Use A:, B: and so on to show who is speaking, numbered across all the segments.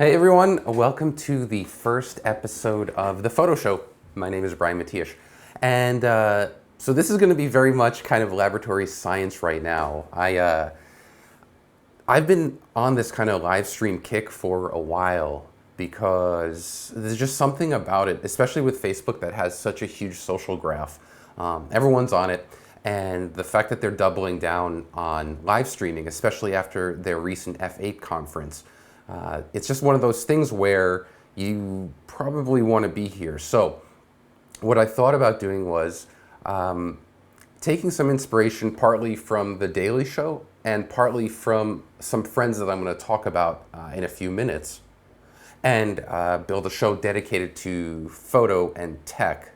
A: Hey everyone, welcome to the first episode of The Photo Show. My name is Brian Matiash. And so this is going to be very much kind of laboratory science right now. I've been on this kind of live stream kick for a while because there's just something about it, especially with Facebook, that has such a huge social graph. Everyone's on it. And the fact that they're doubling down on live streaming, especially after their recent F8 conference, it's just one of those things where you probably want to be here. So what I thought about doing was taking some inspiration partly from The Daily Show and partly from some friends that I'm going to talk about in a few minutes, and build a show dedicated to photo and tech.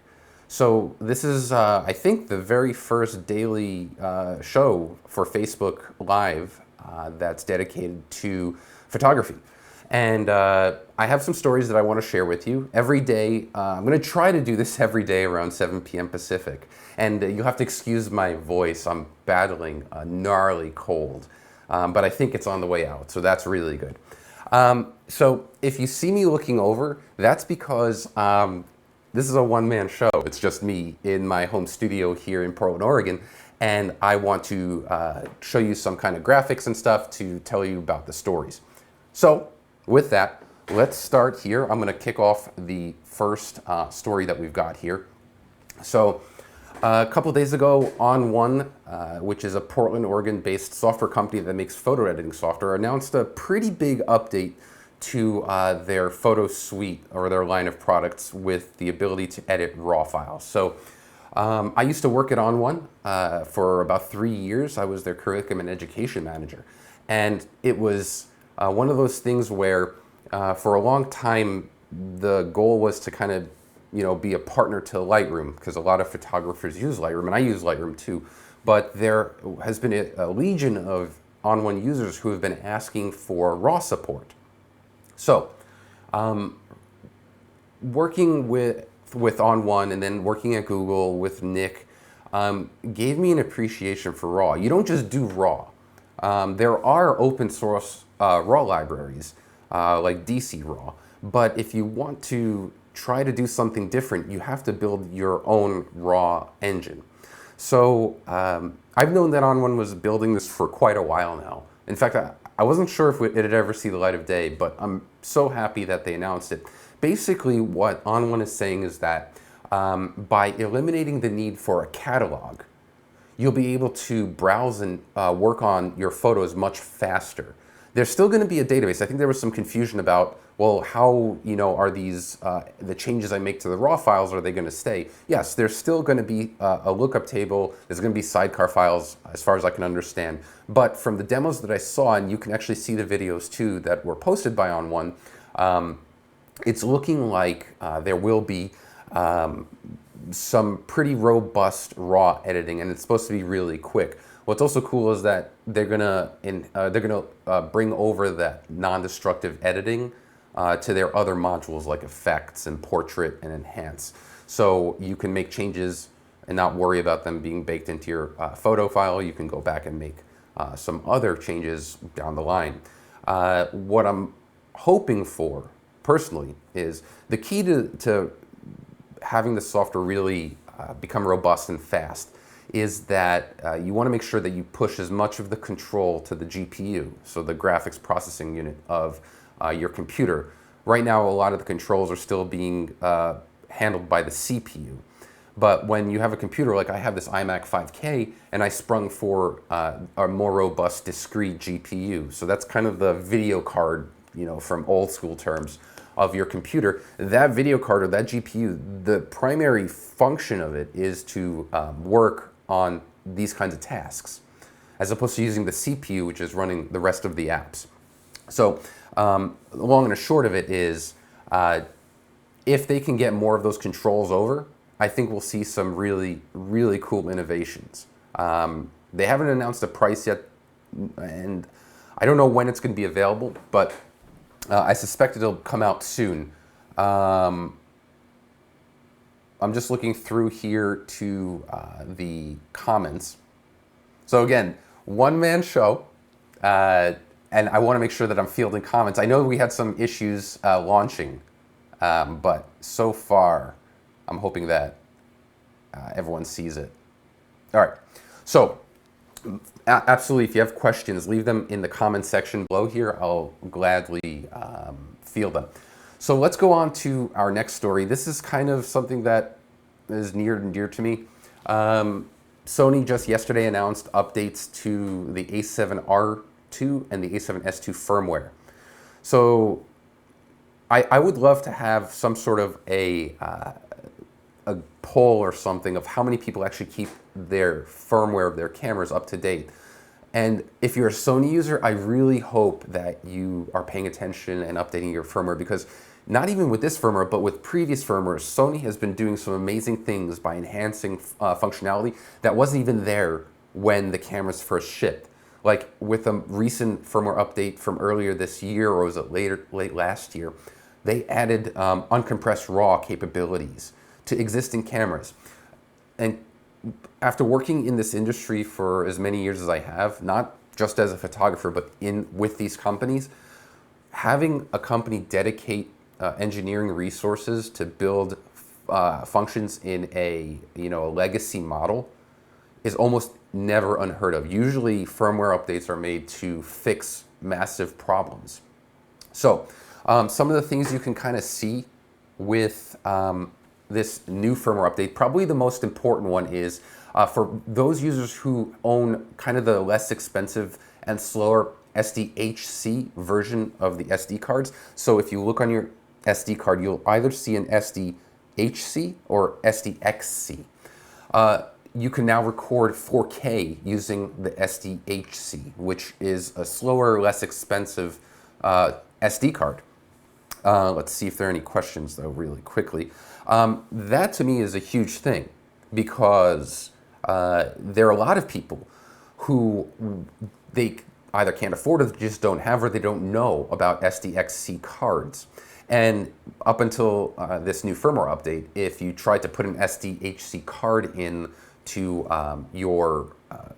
A: So this is, I think, the very first daily show for Facebook Live that's dedicated to photography. And I have some stories that I want to share with you every day. I'm going to try to do this every day around 7 p.m. Pacific. And you'll have to excuse my voice. I'm battling a gnarly cold, but I think it's on the way out, so that's really good. So if you see me looking over, that's because this is a one-man show. It's just me in my home studio here in Portland, Oregon, and I want to show you some kind of graphics and stuff to tell you about the stories. So with that, let's start here. I'm going to kick off the first story that we've got here. So a couple of days ago, ON1, which is a Portland, Oregon-based software company that makes photo editing software, announced a pretty big update to their photo suite, or their line of products, with the ability to edit RAW files. So I used to work at ON1 for about 3 years. I was their curriculum and education manager. And it was one of those things where for a long time the goal was to kind of be a partner to Lightroom, because a lot of photographers use Lightroom, and I use Lightroom too. But there has been a legion of ON1 users who have been asking for RAW support. So, working with ON1 and then working at Google with Nick gave me an appreciation for RAW. You don't just do RAW. There are open source RAW libraries like DC RAW, but if you want to try to do something different, you have to build your own RAW engine. So I've known that ON1 was building this for quite a while now. In fact, I wasn't sure if it'd ever see the light of day, but I'm so happy that they announced it. Basically, what ON1 is saying is that by eliminating the need for a catalog, you'll be able to browse and work on your photos much faster. There's still going to be a database. I think there was some confusion about, well, how are these the changes I make to the RAW files, are they going to stay? Yes, there's still going to be a lookup table. There's going to be sidecar files, as far as I can understand. But from the demos that I saw, and you can actually see the videos too that were posted by ON1, it's looking like there will be some pretty robust RAW editing, and it's supposed to be really quick. What's also cool is that they're gonna bring over that non-destructive editing to their other modules like effects and portrait and enhance. So you can make changes and not worry about them being baked into your photo file. You can go back and make some other changes down the line. What I'm hoping for personally is the key to having the software really become robust and fast is that you want to make sure that you push as much of the control to the GPU, so the graphics processing unit of your computer. Right now, a lot of the controls are still being handled by the CPU. But when you have a computer, like I have this iMac 5K, and I sprung for a more robust, discrete GPU. So that's kind of the video card, from old school terms, of your computer. That video card, or that GPU, the primary function of it is to work on these kinds of tasks, as opposed to using the CPU, which is running the rest of the apps. So the long and the short of it is, if they can get more of those controls over, I think we'll see some really, really cool innovations. They haven't announced a price yet, and I don't know when it's going to be available, but I suspect it'll come out soon. I'm just looking through here to the comments. So again, one-man show, and I want to make sure that I'm fielding comments. I know we had some issues launching, but so far, I'm hoping that everyone sees it. All right, so absolutely, if you have questions, leave them in the comment section below here. I'll gladly field them. So let's go on to our next story. This is kind of something that is near and dear to me. Sony just yesterday announced updates to the A7R2 and the A7S2 firmware. So I would love to have some sort of a poll or something of how many people actually keep their firmware of their cameras up to date. And if you're a Sony user, I really hope that you are paying attention and updating your firmware, because not even with this firmware, but with previous firmware, Sony has been doing some amazing things by enhancing functionality that wasn't even there when the cameras first shipped. Like with a recent firmware update from earlier this year, or was it late last year, they added uncompressed RAW capabilities to existing cameras. And after working in this industry for as many years as I have, not just as a photographer, but with these companies, having a company dedicate engineering resources to build functions in a legacy model is almost never unheard of. Usually firmware updates are made to fix massive problems. So some of the things you can kind of see with this new firmware update, probably the most important one is for those users who own kind of the less expensive and slower SDHC version of the SD cards. So if you look on your SD card, you'll either see an SDHC or SDXC. You can now record 4K using the SDHC, which is a slower, less expensive SD card. Let's see if there are any questions, though, really quickly. That to me is a huge thing, because there are a lot of people who they either can't afford or just don't have, or they don't know about SDXC cards. And up until this new firmware update, if you tried to put an SDHC card in to your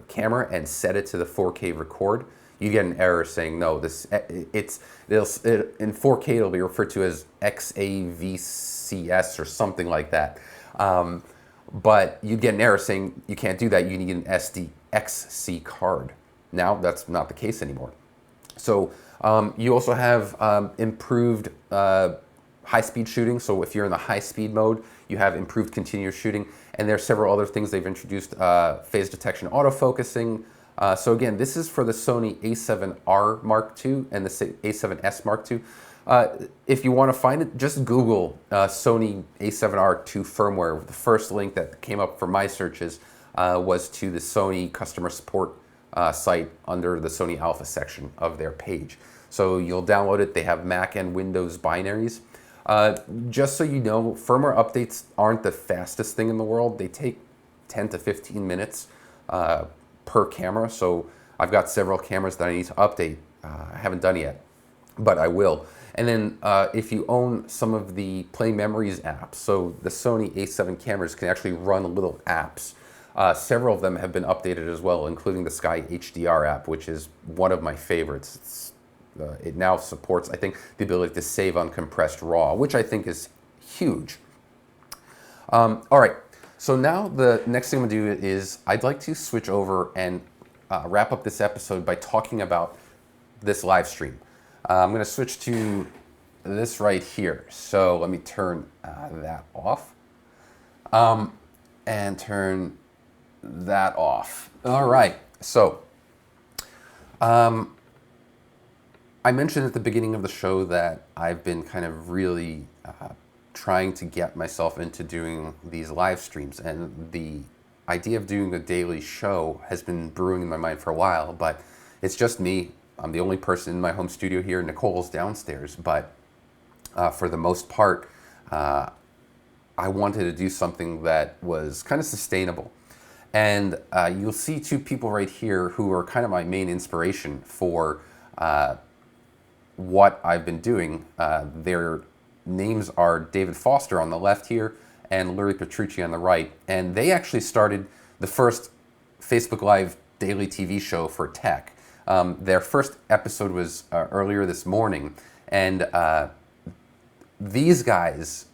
A: camera and set it to the 4K record, you get an error saying no. In 4K it'll be referred to as XAVCS or something like that. But you get an error saying you can't do that. You need an SDXC card. Now that's not the case anymore. So you also have improved high-speed shooting. So if you're in the high-speed mode, you have improved continuous shooting. And there are several other things they've introduced: phase detection, autofocusing. So again, this is for the Sony A7R Mark II and the A7S Mark II. If you want to find it, just Google Sony A7R2 firmware. The first link that came up for my searches was to the Sony customer support site under the Sony Alpha section of their page. So you'll download it. They have Mac and Windows binaries. Just so you know, firmware updates aren't the fastest thing in the world. They take 10 to 15 minutes per camera. So I've got several cameras that I need to update. I haven't done it yet, but I will. And then if you own some of the Play Memories apps, so the Sony A7 cameras can actually run little apps. Several of them have been updated as well, including the Sky HDR app, which is one of my favorites. It now supports, I think, the ability to save uncompressed RAW, which I think is huge. All right, so now the next thing I'm gonna do is I'd like to switch over and wrap up this episode by talking about this live stream. I'm gonna switch to this right here. So let me turn that off and turn that off. All right, so I mentioned at the beginning of the show that I've been kind of really trying to get myself into doing these live streams, and the idea of doing a daily show has been brewing in my mind for a while, but it's just me. I'm the only person in my home studio here. Nicole's downstairs, but for the most part, I wanted to do something that was kind of sustainable. And you'll see two people right here who are kind of my main inspiration for what I've been doing. Their names are David Foster on the left here and Larry Petrucci on the right. And they actually started the first Facebook Live daily TV show for tech. Their first episode was earlier this morning, and these guys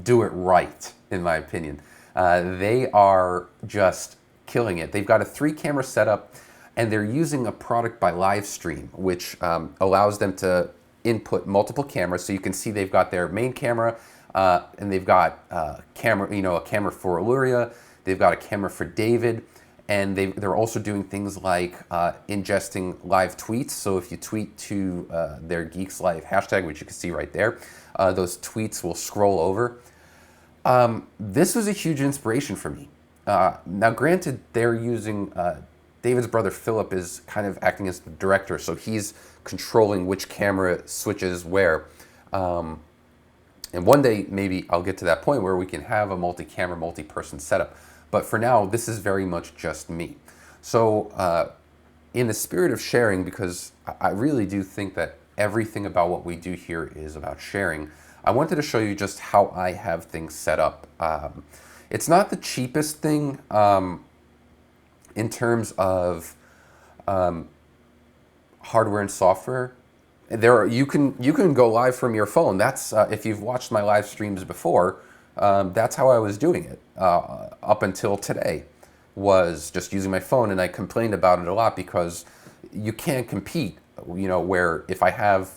A: do it right, in my opinion. They are just killing it. They've got a 3-camera setup, and they're using a product by Livestream, which allows them to input multiple cameras. So you can see they've got their main camera, and they've got a camera for Illyria. They've got a camera for David, and they're also doing things like ingesting live tweets. So if you tweet to their Geeks Live hashtag, which you can see right there, those tweets will scroll over. This was a huge inspiration for me. Now, granted, they're using David's brother Philip is kind of acting as the director, so he's controlling which camera switches where. And one day, maybe I'll get to that point where we can have a multi-camera, multi-person setup. But for now, this is very much just me. So in the spirit of sharing, because I really do think that everything about what we do here is about sharing, I wanted to show you just how I have things set up. It's not the cheapest thing in terms of hardware and software. You can go live from your phone. That's if you've watched my live streams before, that's how I was doing it up until today, was just using my phone, and I complained about it a lot because you can't compete. Where if I have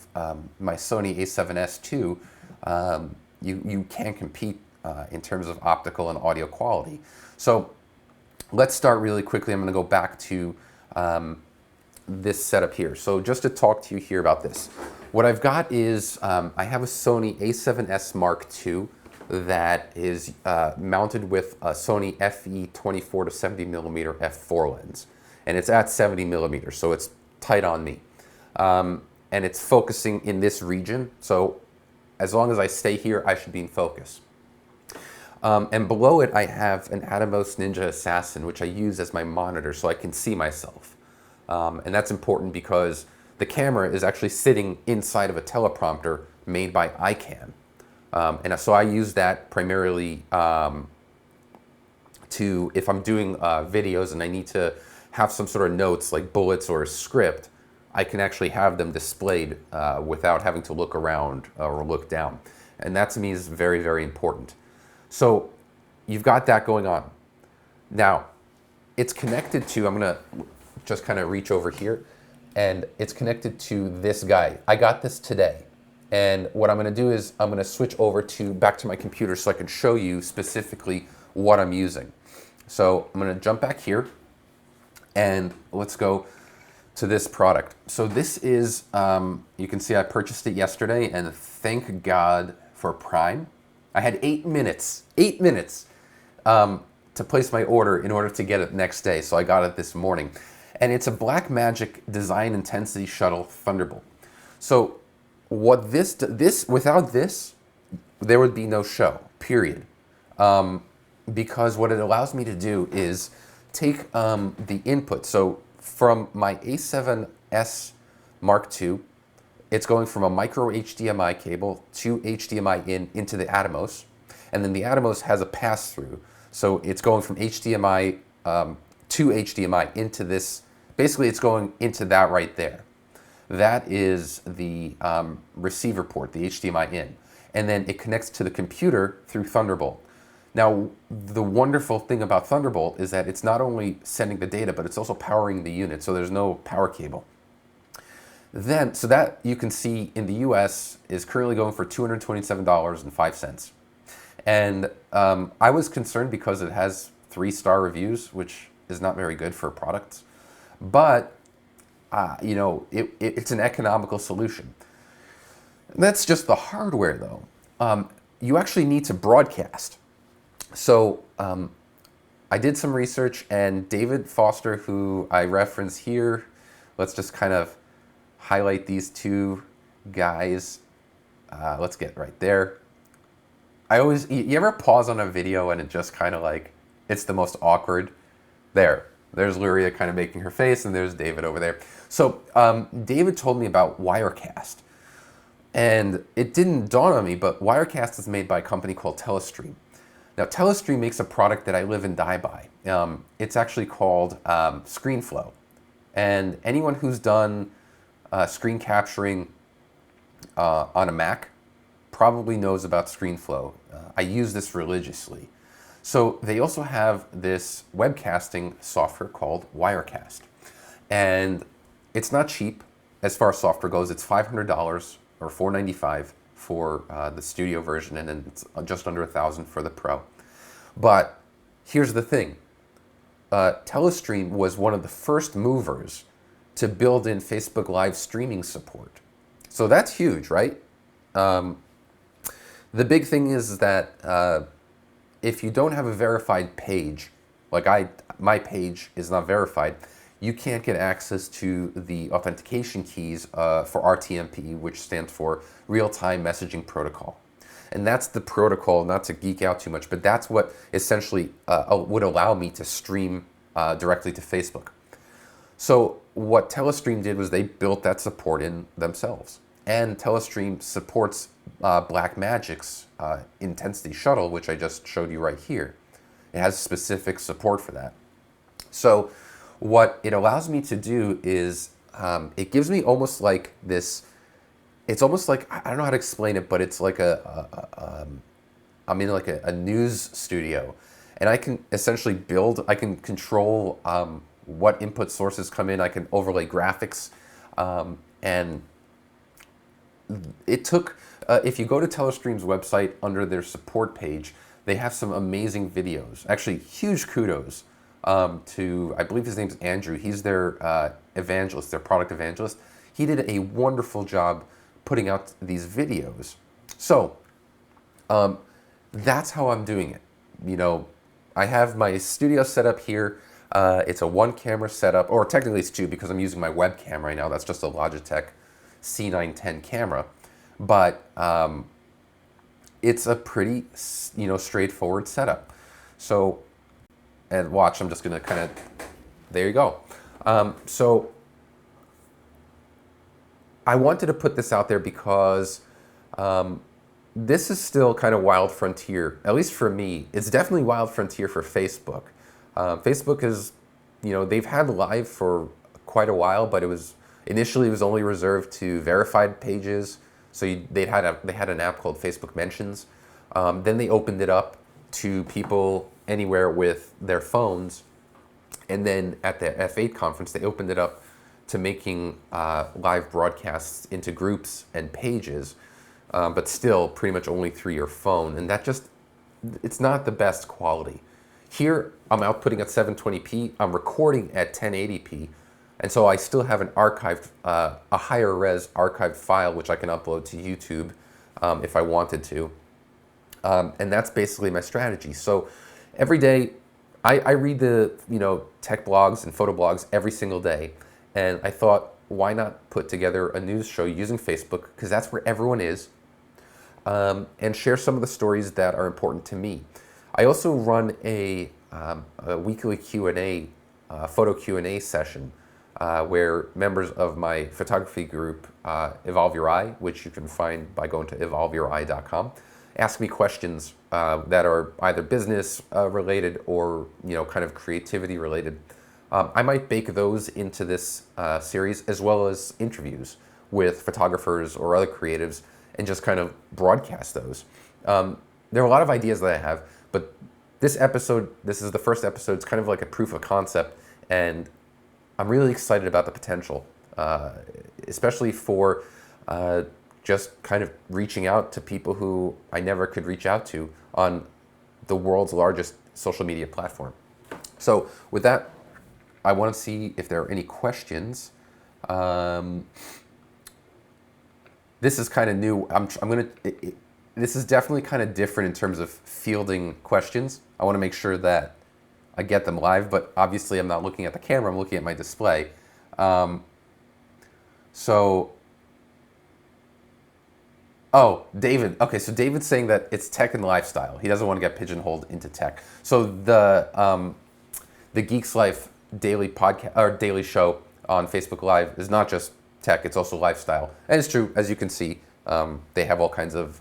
A: my Sony a7S II, you can't compete in terms of optical and audio quality. So let's start really quickly. I'm going to go back to this setup here. So just to talk to you here about this, what I've got is I have a Sony a7S Mark II that is mounted with a Sony FE24 to 70mm f4 lens, and it's at 70mm, so it's tight on me, and it's focusing in this region. So as long as I stay here, I should be in focus. And below it, I have an Atomos Ninja Assassin, which I use as my monitor so I can see myself. And that's important because the camera is actually sitting inside of a teleprompter made by ICANN. And so I use that primarily to, if I'm doing videos and I need to have some sort of notes like bullets or a script, I can actually have them displayed without having to look around or look down. And that to me is very, very important. So you've got that going on. Now, it's connected to, I'm gonna just kind of reach over here, and it's connected to this guy. I got this today. And what I'm gonna do is I'm gonna switch over back to my computer so I can show you specifically what I'm using. So I'm gonna jump back here, and let's go to this product. So this is, you can see I purchased it yesterday, and thank God for Prime. I had 8 minutes to place my order in order to get it next day, so I got it this morning. And it's a Blackmagic Design Intensity Shuttle Thunderbolt. So what without this, there would be no show, period. Because what it allows me to do is take the input. So from my A7S Mark II, it's going from a micro HDMI cable to HDMI into the Atomos. And then the Atomos has a pass-through. So it's going from HDMI to HDMI into this. Basically, it's going into that right there. That is the receiver port, the HDMI in. And then it connects to the computer through Thunderbolt. Now, the wonderful thing about Thunderbolt is that it's not only sending the data, but it's also powering the unit, so there's no power cable. So that you can see in the US is currently going for $227.05. And I was concerned because it has 3-star reviews, which is not very good for products. But, it's an economical solution. And that's just the hardware, though. You actually need to broadcast. So I did some research, and David Foster, who I reference here, let's just kind of highlight these two guys. Let's get right there. You ever pause on a video and it just kind of like, it's the most awkward? There's Luria kind of making her face, and there's David over there. So David told me about Wirecast. And it didn't dawn on me, but Wirecast is made by a company called Telestream. Now, Telestream makes a product that I live and die by. It's actually called ScreenFlow. And anyone who's done screen capturing on a Mac probably knows about ScreenFlow. I use this religiously. So they also have this webcasting software called Wirecast. And it's not cheap as far as software goes. It's $500 or $495 for the studio version, and then it's just under $1,000 for the pro. But here's the thing. Telestream was one of the first movers to build in Facebook Live streaming support. So that's huge, right? The big thing is that if you don't have a verified page, like my page is not verified, you can't get access to the authentication keys for RTMP, which stands for Real-Time Messaging Protocol. And that's the protocol, not to geek out too much, but that's what essentially would allow me to stream directly to Facebook. So what Telestream did was they built that support in themselves. And Telestream supports Blackmagic's Intensity Shuttle, which I just showed you right here. It has specific support for that. So what it allows me to do is it gives me almost like this, it's almost like, I don't know how to explain it, but it's like I'm in like a news studio, and I can essentially I can control what input sources come in, I can overlay graphics, and it took, if you go to Telestream's website under their support page, they have some amazing videos. Actually, huge kudos to, I believe his name's Andrew. He's their evangelist, their product evangelist. He did a wonderful job putting out these videos. So that's how I'm doing it. You know, I have my studio set up here. It's a one camera setup, or technically it's two because I'm using my webcam right now. That's just a Logitech C910 camera. But it's a pretty, straightforward setup. So, and watch, I'm just gonna kind of, there you go. So I wanted to put this out there because this is still kind of wild frontier, at least for me. It's definitely wild frontier for Facebook. Facebook is, they've had live for quite a while, but initially it was only reserved to verified pages. So they had an app called Facebook Mentions. Then they opened it up to people anywhere with their phones. And then at the F8 conference, they opened it up to making live broadcasts into groups and pages, but still pretty much only through your phone. And it's not the best quality. Here, I'm outputting at 720p, I'm recording at 1080p, and so I still have an archived, a higher res archived file which I can upload to YouTube if I wanted to. And that's basically my strategy. So every day, I read the tech blogs and photo blogs every single day, and I thought, why not put together a news show using Facebook, because that's where everyone is, and share some of the stories that are important to me. I also run a weekly Q&A, photo Q&A session where members of my photography group, Evolve Your Eye, which you can find by going to evolveyoureye.com, ask me questions that are either business related or kind of creativity related. I might bake those into this series, as well as interviews with photographers or other creatives, and just kind of broadcast those. There are a lot of ideas that I have, but this is the first episode. It's kind of like a proof of concept, and I'm really excited about the potential, especially for just kind of reaching out to people who I never could reach out to on the world's largest social media platform. So with that, I want to see if there are any questions. This is kind of new. This is definitely kind of different in terms of fielding questions. I want to make sure that I get them live, but obviously I'm not looking at the camera, I'm looking at my display. Oh, David. Okay, so David's saying that it's tech and lifestyle. He doesn't want to get pigeonholed into tech. So the Geeks Life daily podcast or daily show on Facebook Live is not just tech; it's also lifestyle. And it's true, as you can see, they have all kinds of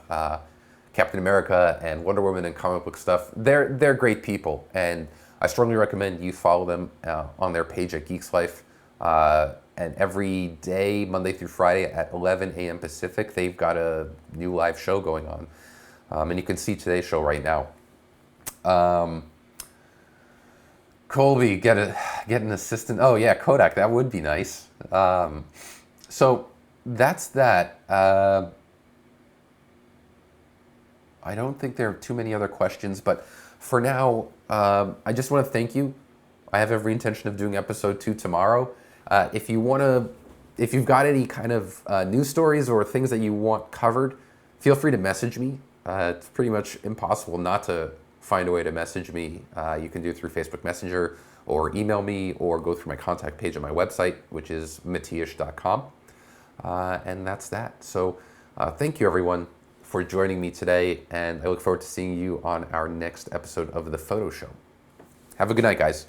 A: Captain America and Wonder Woman and comic book stuff. They're great people, and I strongly recommend you follow them on their page at Geeks Life And every day, Monday through Friday at 11 a.m. Pacific, they've got a new live show going on. And you can see today's show right now. Colby, get an assistant. Oh yeah, Kodak, that would be nice. So that's that. I don't think there are too many other questions, but for now, I just want to thank you. I have every intention of doing episode 2 tomorrow. If you've got any kind of news stories or things that you want covered, feel free to message me. It's pretty much impossible not to find a way to message me. You can do it through Facebook Messenger or email me or go through my contact page on my website, which is matiusz.com. And that's that. So thank you, everyone, for joining me today, and I look forward to seeing you on our next episode of The Photo Show. Have a good night, guys.